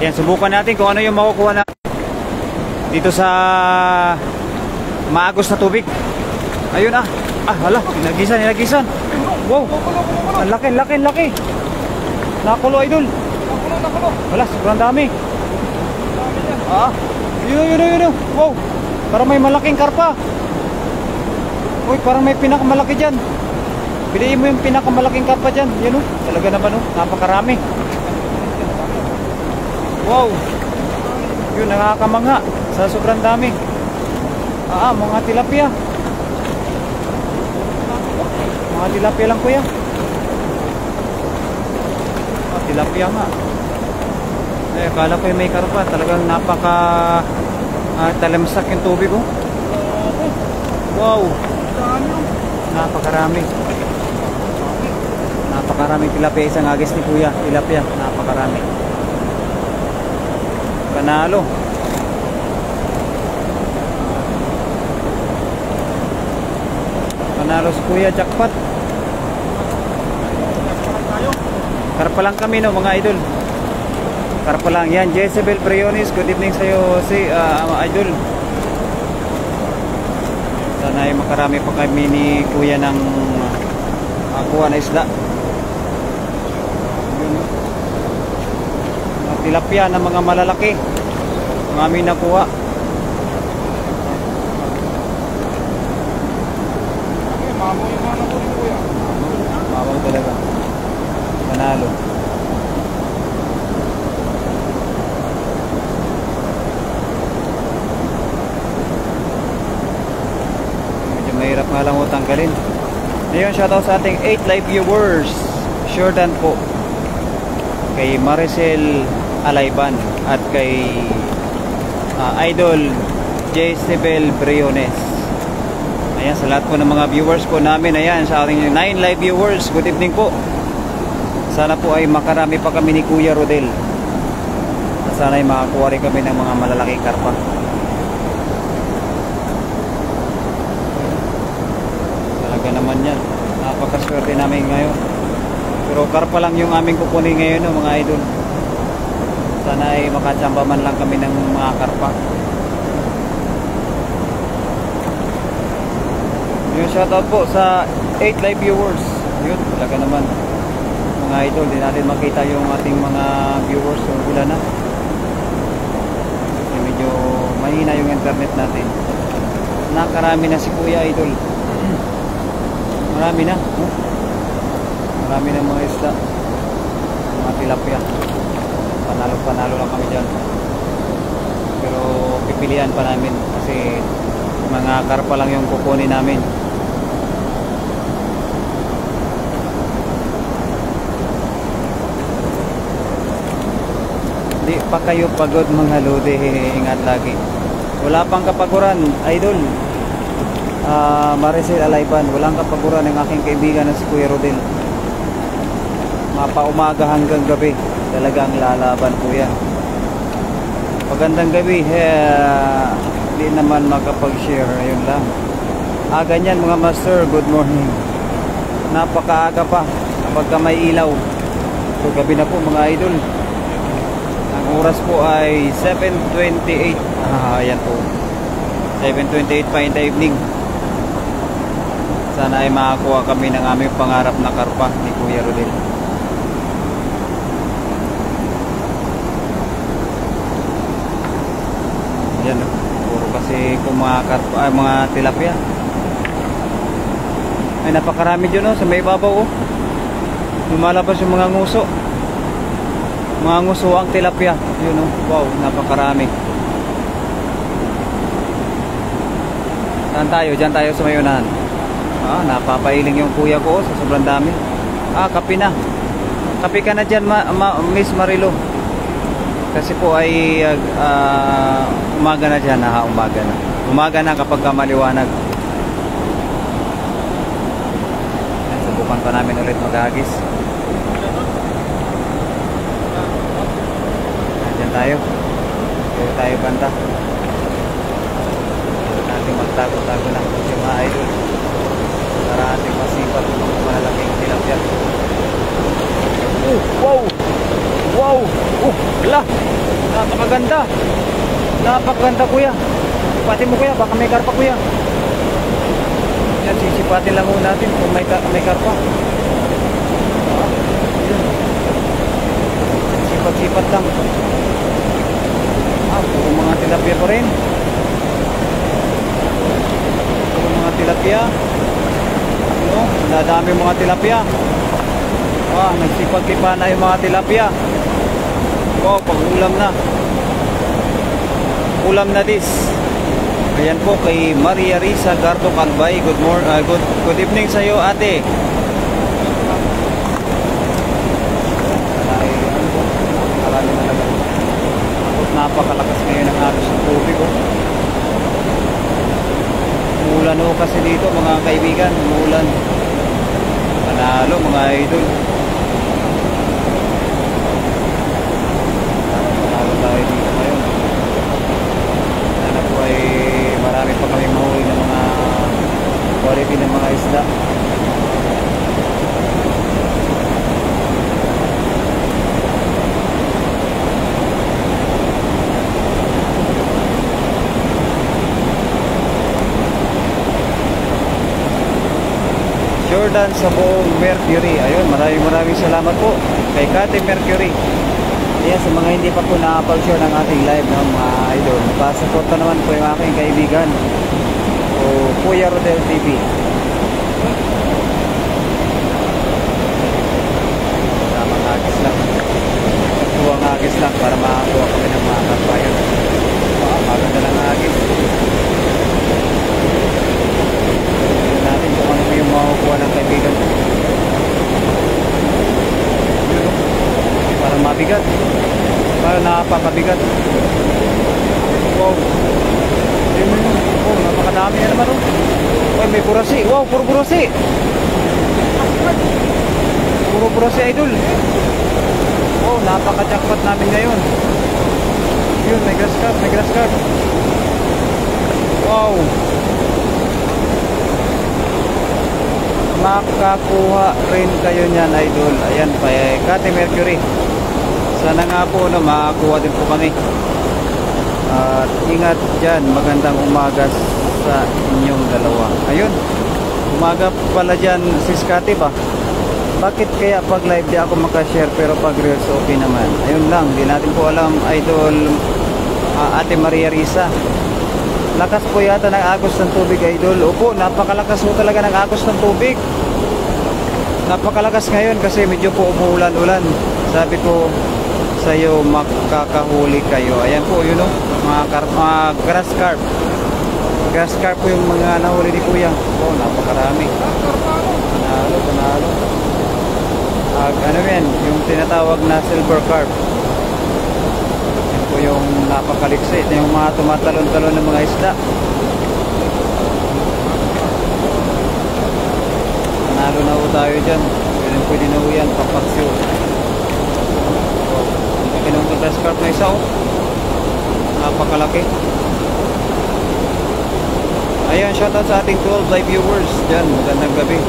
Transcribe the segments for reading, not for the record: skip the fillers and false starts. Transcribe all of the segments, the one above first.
Yan, subukan natin kung ano yung makukuha na dito sa maagos na tubig. Ayun ah. Ah, hala, nilagisan. Wow. Ang laki. Nakulo, idol. Wala, sobrang dami. Ah, yun. Wow. Parang may malaking karpa. Uy, parang may pinakamalaki dyan. Piliin mo yung pinakamalaking karpa dyan. Yan o, talaga naman o, napakarami. Wow. Yun, nakakamangha sa sobrang dami. Mga tilapia. Mga tilapia lang, kuya. Tilapia nga. Kala ko yung may karpa. Talagang napaka talamsak yung tubig oh. Wow. Napakarami tilapia. Isang agis ni kuya. Tilapia. Napakarami. Panalo. Panalo si kuya. Jackpot. Karpa lang kami no mga idol. Karpa lang. Yan, Jezebel Briones. Good evening sa'yo si idol. Sana ay makarami pa kami ni kuya ng kuha na isda. Mga tilapia na mga malalaki. Mga aming nakuha. Mabaw talaga. Panalo. Mahirap nga lang tanggalin. Ngayon, shoutout sa ating 8 live viewers. Jordan po. Kay Maricel Alayban. At kay Idol Jezebel Briones. Ayan, sa lahat po ng mga viewers po namin. Ayan, sa ating 9 live viewers. Good evening po. Sana po ay makarami pa kami ni Kuya Rodel. Sana ay makakuha rin kami ng mga malalaking karpa. Naman yan, napakaswerte namin ngayon. Pero karpa lang yung aming kukunin ngayon no, mga idol. Sana ay makatsamba man lang kami ng mga karpa. Yung shoutout po sa 8 live viewers. Yun, talaga naman mga idol, di natin makita yung ating mga viewers. So, wala na kasi medyo mahina yung internet natin. Nakarami na si Kuya Idol. Marami na. Marami na mga isda. Mga tilapia. Panalo lang kami dyan. Pero pipilian pa namin kasi mga karpa lang yung kukunin namin. Di pa kayo pagod mga lode. Ingat lagi. Wala pang kapaguran, idol. Maricel Alayban, walang kapaguran ng aking kaibigan na si Kuya Rodel. Mapa-umaga hanggang gabi talagang lalaban po yan. Magandang gabi. Hindi naman makapag-share. Ayun lang. Ganyan mga master, good morning. Napakaaga pa kapag ka may ilaw. So gabi na po mga idol. Ang oras po ay 7:28. Ayan po, 7:28 pa in the evening. Sana ay makakuha kami ng aming pangarap na karpa ni Kuya Rodel. Yan, puro kasi kung mga karpa, mga tilapia. Ay napakarami dyan sa may babaw lumalabas yung mga nguso. Mga nguso ang tilapia. Yun wow, napakarami. Saan tayo? Dyan tayo sa may unahan. Napapailing yung kuya ko sa sobrang dami. Kape na. Kape ka na dyan, Miss Marilo. Kasi po ay umaga na dyan. Umaga na. Umaga na kapag maliwanag. Subukan pa namin ulit maghagis. Dyan tayo. Dito tayo banta. Natin magtago-tago na yung mga idol. Para ating masipat ng malalaking tilapia. Wow! Wow! Wala! napakaganda. Napakaganda kuya. Sipatin mo kuya, baka may karpa kuya. Yan, sisipatin lang muna natin kung may karpa. Sipat-sipat lang. Puro mga tilapia pa rin. Puro mga tilapia. Ano? Nadami mga tilapia. Nagsipag-tipa na yung mga tilapia. Wow, pag-ulam na. Ulam na this. Ayan po kay Maria Risa Gardo Calvay. Good evening sa iyo, ate. Marami na talaga. Napakalakas ngayon ang agos ng tubig. Umulan ho kasi dito mga kaibigan. Umulan. Panalo mga idol. Panalo tayo dito ngayon. Sana po ay marami pa kami mahuli ng mga quality ng mga isda. Jordan sa buong Mercury. Ayun, maraming salamat po kay Kate Mercury. Ayan, sa mga hindi pa po na-upload ng ating live ng mga idol, pasuporta naman po yung aking kaibigan o Kuya Rodel TV. Tamang agis lang. Tuwang agis lang para makakuha kami ng mga kabayan. Maganda lang agis. Natin kung ano yung makukuha ng kaibigan. Parang mabigat. Parang napakabigat. Wow. Oh, napakadami na naman. Ay, may burasi. Wow, puro burasi. Puro burasi, idol. Wow, napaka-jackpot namin ngayon. Yun, may grass carp, may grass carp. Wow. Makakuha rin kayo niyan, idol. Ayan pa, Kate Mercury. Sana nga po makakuha din po kami. At ingat dyan, magandang umaga sa inyong dalawa. Ayun, umaga pala dyan sis Kate ba? Bakit kaya pag live di ako makashare pero pag reels okay naman? Ayun lang, di natin po alam, idol. Ate Maria Risa, lakas po yata ng agos ng tubig, idol. Opo, napakalakas po talaga ng agos ng tubig. Napakalakas ngayon kasi medyo po umuulan-ulan. Sabi ko sa iyo, makakahuli kayo. Ayan po, yun o, mga grass carp. Grass carp po yung mga nahuli ni Kuya. Oh, napakarami. Panalo. Ano yan, yung tinatawag na silver carp. Yan po yung napakaliksi. Ito yung mga tumatalon-talon ng mga isda. Panalo na po tayo dyan. Pwede na po yan, papaksyo. Kinong grass carp na isa, napakalaki. Ayan, shoutout sa ating 12 live viewers dyan. Magandang gabi.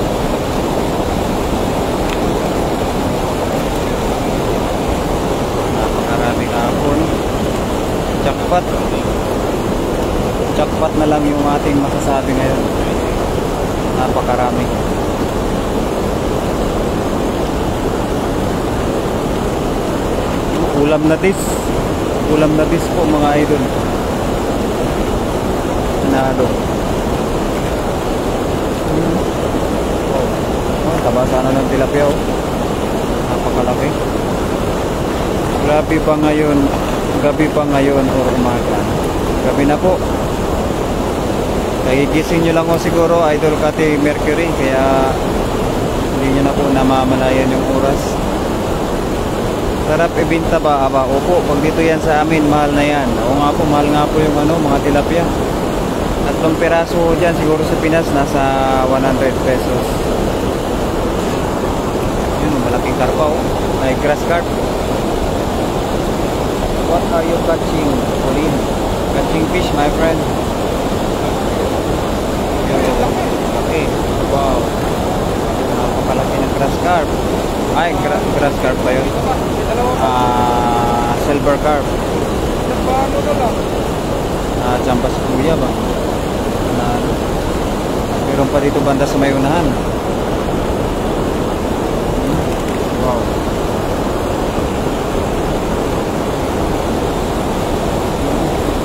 Napakarami kahapon. Jackpot na lang yung ating masasabi ngayon. Napakarami. Ulam na dis po mga idol. Panalo. Taba sana ng tilapia. Napakalaki. Gabi pa ngayon or umaga. Gabi na po. Nagigising nyo lang siguro, idol Kate Mercury, kaya hindi nyo na po namamalayan yung oras. Sarap ibinta ba? Opo, pag dito yan sa amin, mahal na yan. Oo nga po, mahal nga po yung mga tilapia. Tatlong piraso dyan, siguro sa Pinas, nasa 100 pesos. Yun, malaking karpa. May grass carp. What are you catching, Pauline? Catching fish, my friend. Okay, wow. Napakalaki ng grass carp. Ay, grass carp ba yun? Silver carp. Jamba si kuya ba? Panalo. Meron pa dito banda sa may unahan. Wow.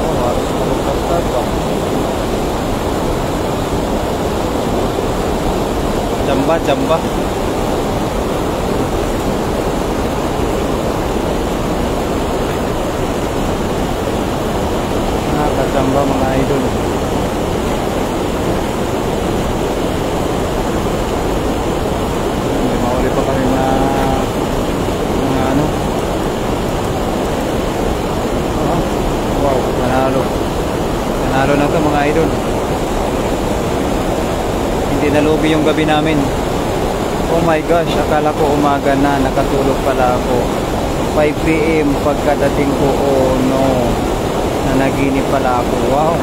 Oh, harus magpastart ba? Jamba. Nakakajamba mga idol. May mauli pa kami na mga ano. Wow, panalo na to mga idol. Hindi nalubi yung gabi namin. Oh my gosh, akala ko umaga na, nakatulog pala ako. 5 PM pagkadating ko, oh no, nanaginip pala ako. Wow,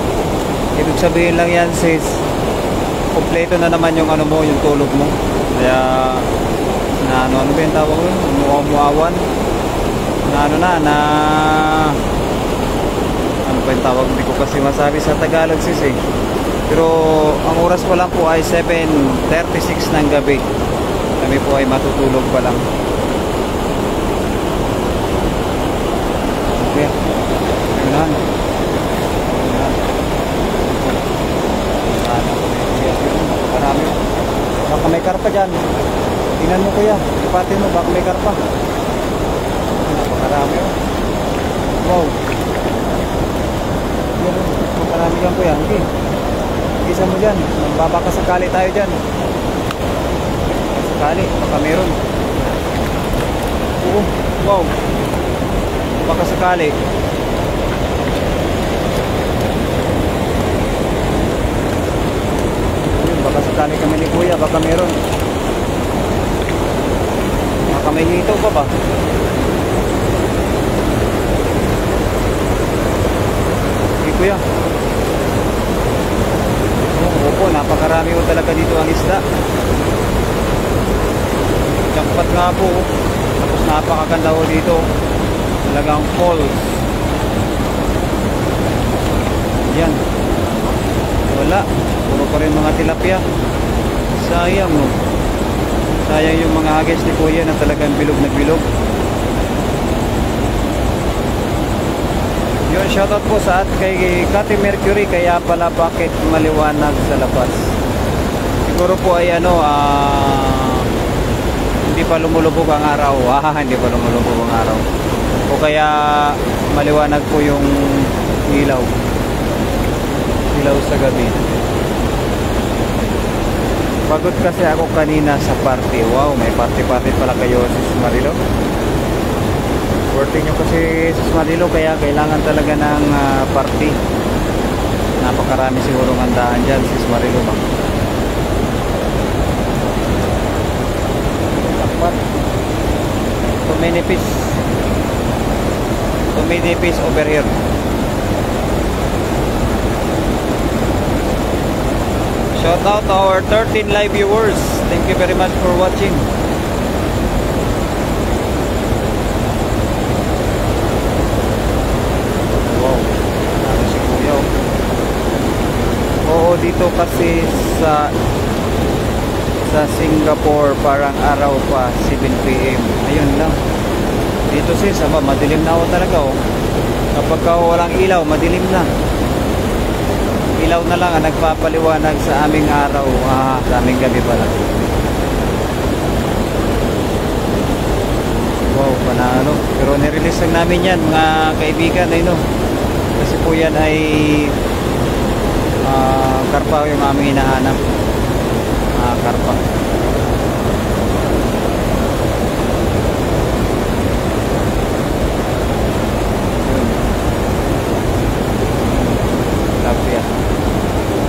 ibig sabihin lang yan sis, kompleto na naman yung ano mo, yung tulog mo. Kaya ano ba yung tawag mo? Umuawan na ano ano ba yung tawag, hindi ko kasi masabi sa Tagalog sis eh. Pero ang oras pa lang po ay 7:36 ng gabi. Kami po ay matutulog pa lang. Okay. Ayun. Marami. Baka may karpa dyan. Tingnan mo kuya. Ipatin mo. Baka may karpa. Napakarami. Wow. Makarami dyan kuya. Hindi. Isa mo dyan. Magbabaka sakali tayo dyan. Sakali. Baka meron. Oo. Wow. Baka sakali. Baka sakali kami ni kuya. Baka meron. Baka may hitaw pa ba? Okay kuya. Opo, napakarami po talaga dito ang isda. Jackpot nga po. Tapos napakaganda po dito. Talagang falls. Yan. Wala. Puro pa rin mga tilapia. Sayang no. Sayang yung mga hagis ni kuya na talagang bilog na bilog. Yun, shoutout po sa at kay Kati Mercury. Kaya pala bakit maliwanag sa labas. Siguro po ay ano, hindi pa lumulubog ang araw. Hindi pa lumulubog ang araw. O kaya maliwanag po yung ilaw. Ilaw sa gabi. Pagod kasi ako kanina sa party. Wow, may party-party pala kayo sis Marilo. Birthday nyo kasi sis Marilo, kaya kailangan talaga ng party. Napakarami siguro handaan dyan sis Marilo ba. Dapat too many fish over here. Shout out to our 13 live viewers. Thank you very much for watching. Wow, ano si kuya oh. Oo, dito kasi sa Singapore parang araw pa 7 PM. Ayun lang. Dito sis, madilim na ako talaga oh. Kapag walang ilaw, madilim na. Ilaw na lang ang nagpapaliwanag sa aming araw. Sa aming gabi pala. Wow, panalo. Pero nirelease lang namin yan mga kaibigan ay no. Kasi po yan ay karpa yung aming hinahanap. Karpa.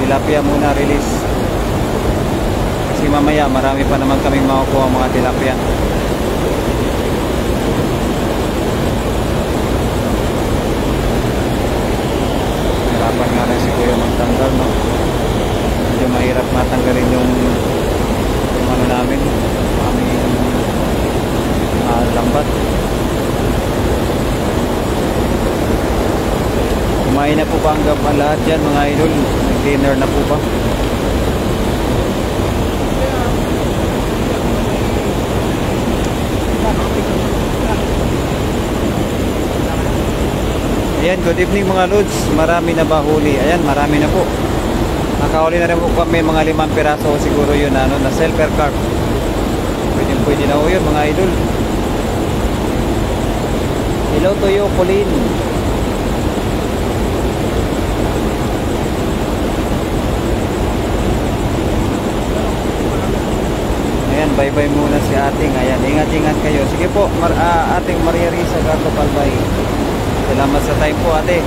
Tilapia muna release kasi mamaya marami pa naman kaming makukuha mga tilapia. Hirapan nga lang si kuya magtanggal no? Medyo mahirap matanggalin yung ano namin aming lambat. Kumain na po ba ang gaban lahat dyan mga idol? Nag-dinner na po ba? Ayan, good evening mga lods. Marami na ba huli? Ayan, marami na po. Nakahuli na rin po kami mga 5 piraso siguro yun na silver carp. Pwede na po yun mga idol. Hello to you, Colleen. Ayan, bye-bye muna si ating. Ayan, ingat-ingat kayo. Sige po, ating Maria Risa Gato Palbay. Salamat sa time po, ate.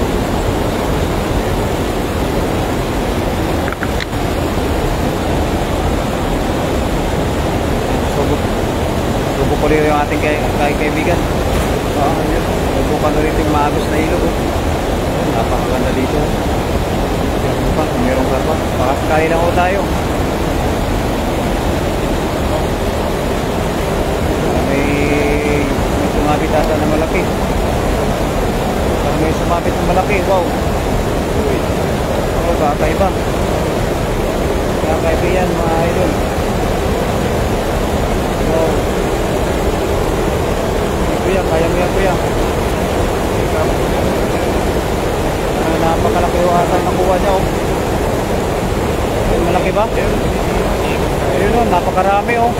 Subuko rin yung ating kaibigan. Subukan na rin yung maagos na ilog. Napakaganda dito. Meron ka pa. Pakakakali lang ho tayo. May sumabit ata na malaki. May sumabit na malaki. Wow. Ano ba? Kakaiba. Kakaiba yan mga idol. Wow. Kuya, kaya mo yan kuya. Napakalaki yung ata nakuha niya oh. Malaki ba? Ayun oh, napakarami oh.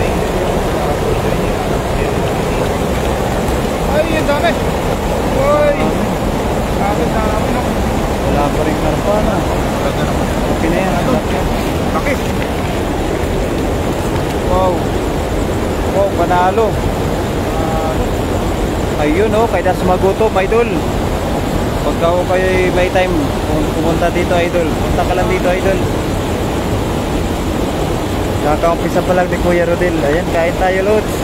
Ay, yung dami. Uy. Wala pa rin karpa na. Okay na yan. Laki. Wow. Wow, panalo. Ayun oh, kaya sumagutom idol. Pagka ko kayo may time pumunta dito idol. Punta ka lang dito idol. Kakaumpisa pa lang ni Kuya Rodel. Ayan, kain tayo lods.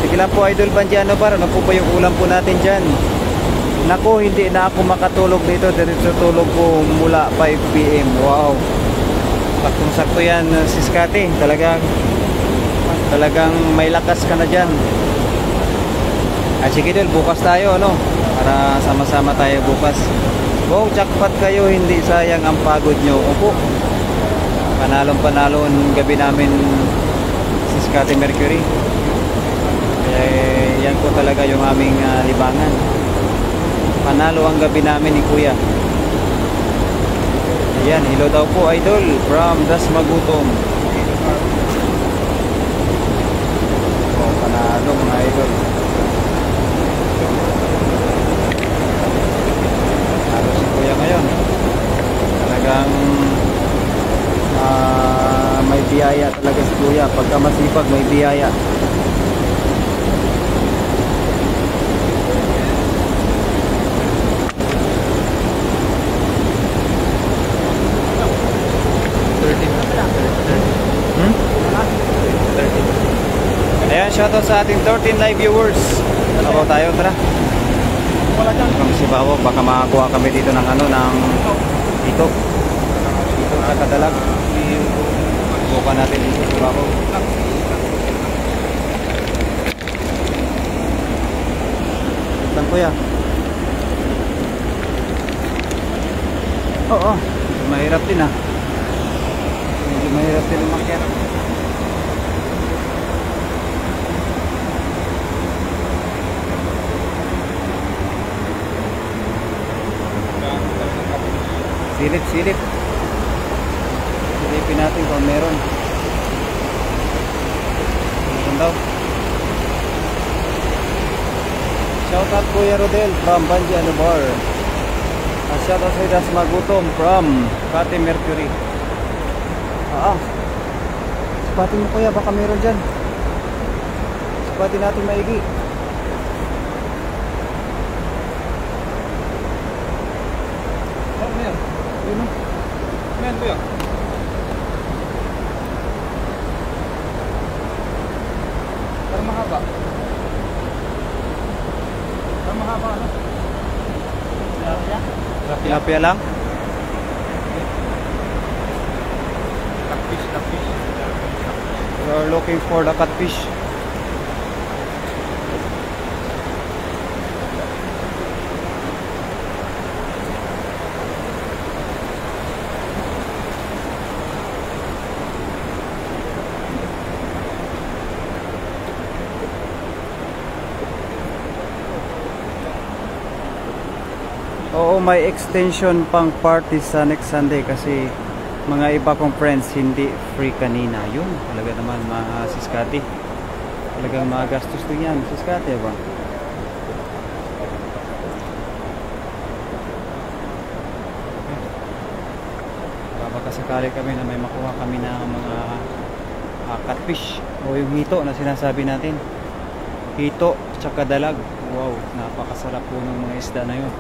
Sige lang po idol Bandiano para ano po ba yung ulam po natin dyan. Naku, hindi na ako makatulog dito. Diretso tulog ko mula 5 PM. Wow. Saktong sakto yan si Scotty. Talagang may lakas ka na dyan. At sige idol, bukas tayo ano. Para sama-sama tayo bukas. Wow, jackpot kayo. Hindi sayang ang pagod nyo. Opo. Panalong-panalo ang gabi namin si Scotty Mercury. Yan po talaga yung aming libangan. Panalo ang gabi namin ni Kuya. Ayan, hello daw po idol from Dasmagutom. Oh, panalo mga idol. Panalo si Kuya ngayon. Talagang may biyaya talaga si Kuya. Pagka masipag may biyaya. Ayan, shoutout sa ating 13 live viewers. Sabaw tayo, tara. Kung si Bawo, baka makakuha kami dito ng ano, ng dito sa Kadalag. Bukan natin dito si Bawo. Saan kuya? Oo, mahirap din ah. Medyo mahirap din umakyat. Silip. Silipin natin kung meron. Meron daw. Shout out Kuya Rodel from Bandiano Bar. Shout out sa Dasmagutom from Kate Mercury. Sipatin mo kuya, baka meron dyan. Sipatin natin maigi. Yun o. Ayan, kuya. Parang mahaba. Parang mahaba, ano? Tilapia lang? Catfish. We are looking for the catfish. Oo, may extension pang party sa next Sunday kasi mga iba kong friends hindi free kanina. Yun, talaga naman mga siskati. Talagang magastos din yan, siskati ba? Baka sakali kami na may makuha kami na mga catfish o yung hito na sinasabi natin. Hito, tsaka dalag. Wow, napakasarap po ng mga isda na yun.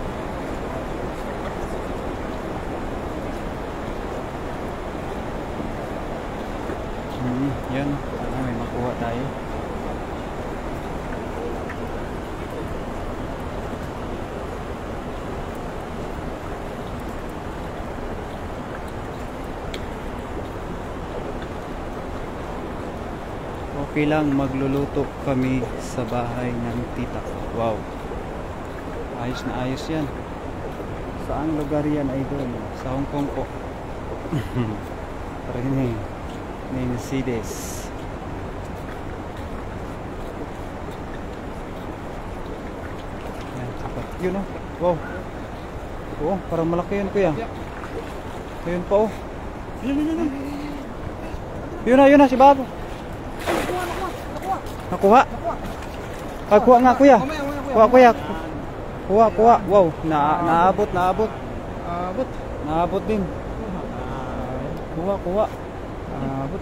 Yan, sana may makuha tayo. Okay lang, magluluto kami sa bahay ng tita. Wow, ayos na ayos yan. Saang lugar yan, idol? Sa Hong Kong po. Rini Mercedes. Yan, sapat. Yun o. Wow. Oo, parang malaki yun kuya. Ayun pa o. Yun na si Babo. Nakuha. Kuha nga kuya. Kuha kuya. Kuha. Wow, naabot. Naabot din. Kuha. Abot.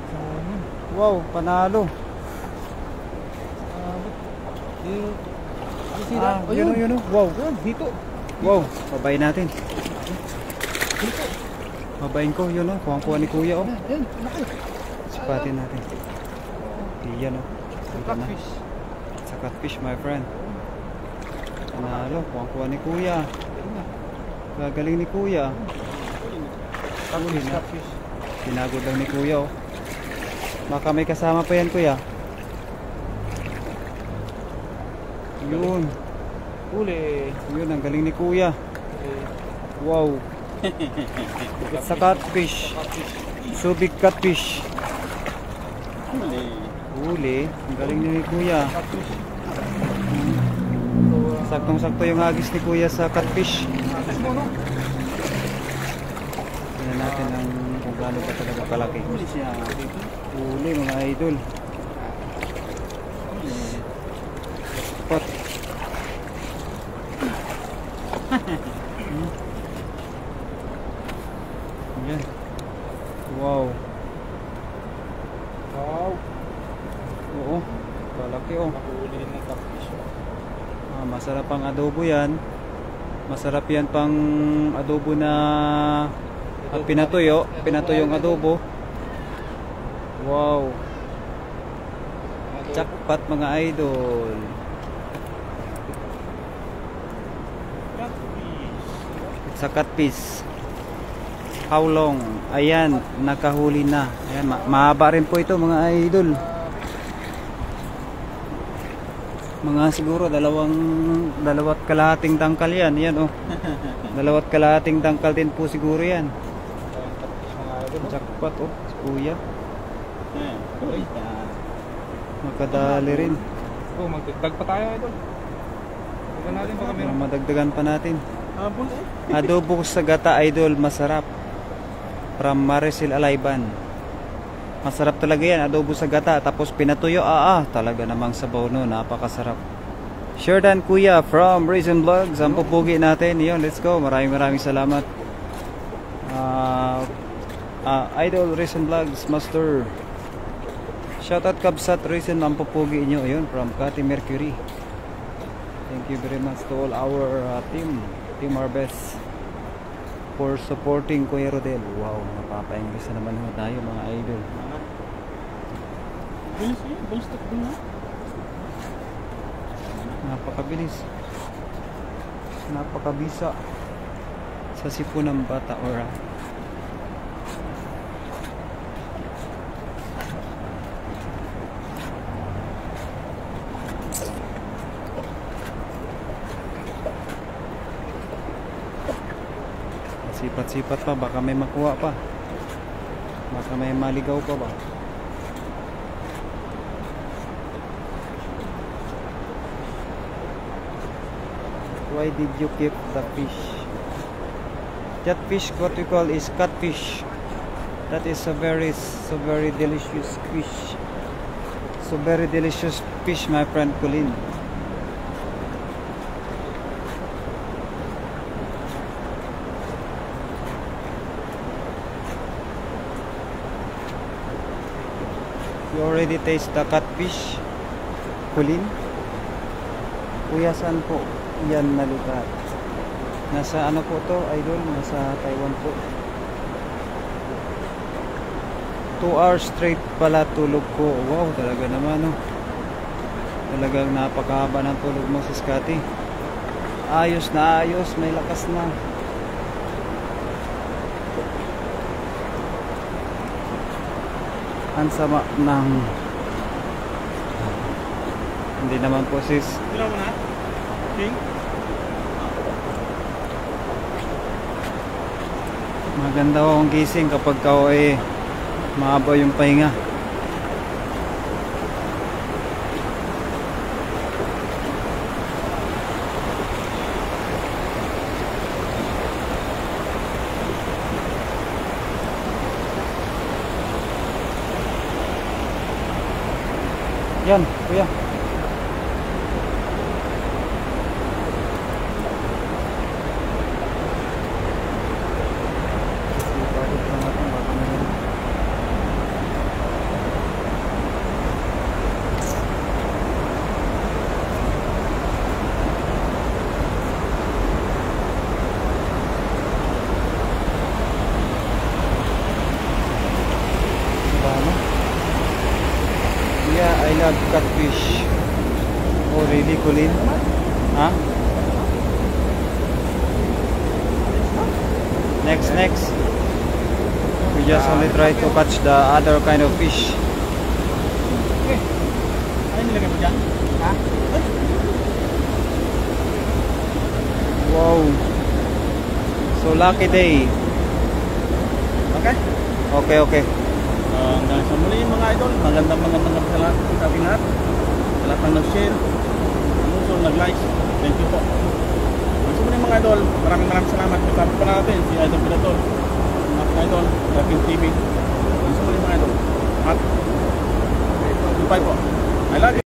Wow, panalo. Yun. Wow. Dito. Wow, babayin natin. Babayin ko, yun o. Kuha ni kuya o. Sipatin natin. Yan o. Catfish. Sa catfish, my friend. Panalo, kuha ni kuya. Gagaling ni kuya. Catfish. Tinagod lang ni kuya oh. Baka may kasama pa yan kuya. Yun. Uli. Yun, ang galing ni kuya. Wow. It's a catfish. Subic catfish. Uli. Ang galing ni kuya. Saktong-sakto yung hagis ni kuya sa catfish. Tingnan natin ang kung gaano pa talaga kalaki. Uli mga idol. Pot. Yan. Wow. Oo. Kalaki oh. Masarap ang adobo yan. Masarap yan pang adobo na pinatuyo. Pinatuyong adobo. Wow. Jackpot mga idol. It's a catfish. How long? Ayan, nakahuli na. Ayan, mahaba rin po ito mga idol. Mga siguro dalawat kalahating tangkal yan. Yan oh. Dalawat kalahating tangkal din po siguro yan. Jackpot oh, kuya. Magkadali rin. Oh, magdagdag pa tayo idol. Dagdagan natin baka meron. Madagdagan pa natin. Adobo sa gata idol, masarap. From Maricel Alayban. Masarap talaga yan, adobo sa gata. Tapos pinatuyo, talaga namang sabaw no, napakasarap. Sherdan kuya from Raisin Vlogs. Ang pupugi natin. Yun, let's go. Maraming salamat. Idol Raisin Vlogs Master. Shoutout Kabsat Raisin, ang pupugi nyo. Yun, from Cathy Mercury. Thank you very much to all our Team Harvest, for supporting Kuya Rodel. Wow, napapa-English na naman ho tayo mga idol. Napakabilis. Napakabisa sa sipon ng bata ora. Sipat-sipat pa, baka may makuha pa. Baka may maligaw pa ba. Why did you keep the fish? That fish, what we call is catfish. That is a very delicious fish. So very delicious fish, my friend Colin. You already taste the catfish, Colin? Kuya, saan po yan na lugar? Nasa ano po to, idol? Nasa Taiwan po. 2 hours straight pala tulog ko. Wow, talaga naman, no? Talagang napakahaba ng tulog mo, sis Cathy. Ayos na ayos, may lakas na. Ang sama ng... Hindi naman po, sis. Dilaw mo na? King? Maganda ho ang gising kapag ka mahaba yung pahinga. Yan, kuya. Yeah, I love catfish. Oh, really, Colin? Huh? Next. We just only try to catch the other kind of fish. Okay. Ano nilagay mo dyan? Ha? Wow. So lucky day. Okay. Okay. Hanggang sa muli mga idol, magandang salamat sa ating lahat. Sa lahat ng nag-share, nag-like, thank you po. Hanggang sa muli mga idol, maraming salamat. Kasama pa natin si Idol Predator, mga idol, Rapid TV. Hanggang sa muli mga idol. At goodbye po. I love you.